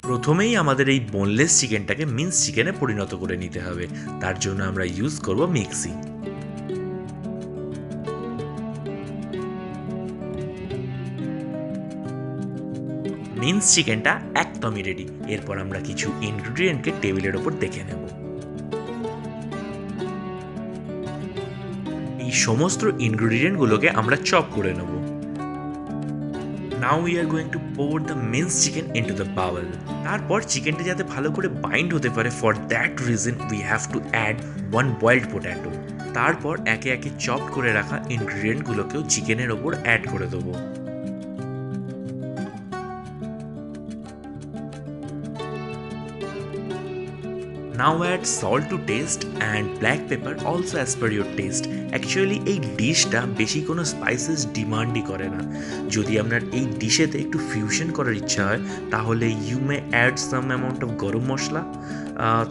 প্রথমেই আমাদের এই বোনলেস চিকেনটাকে মিন্স চিকেনে পরিণত করে নিতে হবে। তার জন্য আমরা ইউজ করব মিক্সি। মিন্স চিকেনটা একদমই রেডি। এরপর আমরা কিছু ইনগ্রিডিয়েন্টকে টেবিলের ওপর দেখে নেব। এই সমস্ত ইনগ্রিডিয়েন্টগুলোকে আমরা চপ করে নেব। Now we are going to pour the mince chicken into the bowl. তারপর চিকেনটা যাতে ভালো করে বাইন্ড হতে পারে, for that reason we have to add 1 boiled potato. তারপর একে একে চপ করে রাখা ইনগ্রিডিয়েন্টগুলোকেও চিকেনের ওপর অ্যাড করে দেবো। Now add salt to taste and black pepper also as per your taste. Actually এই ডিশটা বেশি কোনো স্পাইসেস ডিমান্ডই করে না। যদি আপনার এই ডিশেতে একটু ফিউশন করার ইচ্ছা হয় তাহলে you may add some amount of garam masala.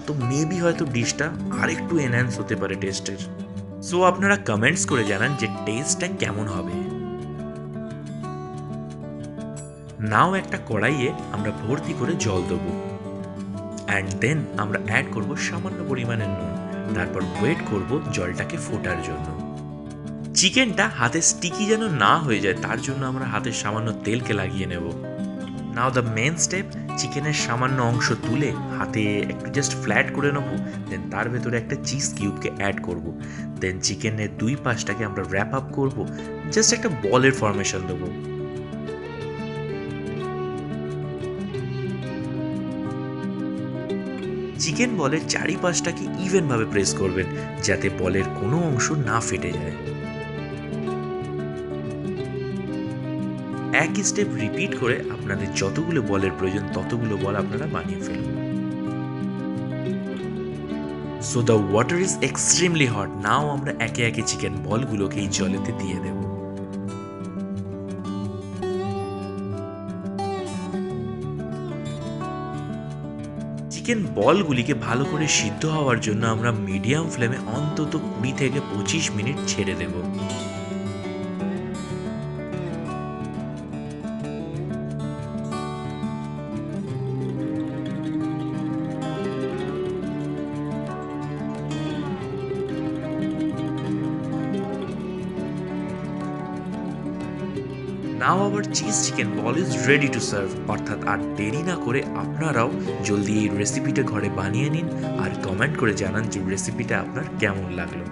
তো মেবি হয়তো ডিশটা আরেকটু এনহ্যান্স হতে পারে টেস্টের। সো আপনারা কমেন্টস করে জানান যে টেস্টটা কেমন হবে। নাও একটা কড়াইয়ে আমরা ভর্তি করে জল দেবো, অ্যান্ড দেন আমরা অ্যাড করব সামান্য পরিমাণের নুন। তারপর ওয়েট করব জলটাকে ফোটার জন্য। চিকেনটা হাতে স্টিকি যেন না হয়ে যায় তার জন্য আমরা হাতে সামান্য তেলকে লাগিয়ে নেব। নাও দ্য মেন স্টেপ, চিকেনের সামান্য অংশ তুলে হাতে একটু জাস্ট ফ্ল্যাট করে নেব। দেন তার ভেতরে একটা চিজ কিউবকে অ্যাড করব। দেন চিকেনের দুই পাশটাকে আমরা র্যাপ আপ করব, জাস্ট একটা বলের ফরমেশন দেবো। চিকেন বলের চারিপাশটাকে ইভেনভাবে প্রেস করবেন যাতে বলের কোনো অংশ না ফেটে যায়। একই স্টেপ রিপিট করে আপনাদের যতগুলো বলের প্রয়োজন ততগুলো বল আপনারা বানিয়ে ফেলুন। So the water is extremely hot. Now আমরা একে একে চিকেন বলগুলোকে এই জলেতে দিয়ে দেব। চিকেন বলগুলিকে ভালো করে সিদ্ধ হওয়ার জন্য আমরা মিডিয়াম ফ্লেমে অন্তত 20 থেকে 25 মিনিট ছেড়ে দেব। Now our cheese chicken ball is ready to serve. অর্থাৎ আর দেরি না করে আপনারাও জলদি এই রেসিপিটা ঘরে বানিয়ে নিন আর কমেন্ট করে জানান যে রেসিপিটা আপনার কেমন লাগলো।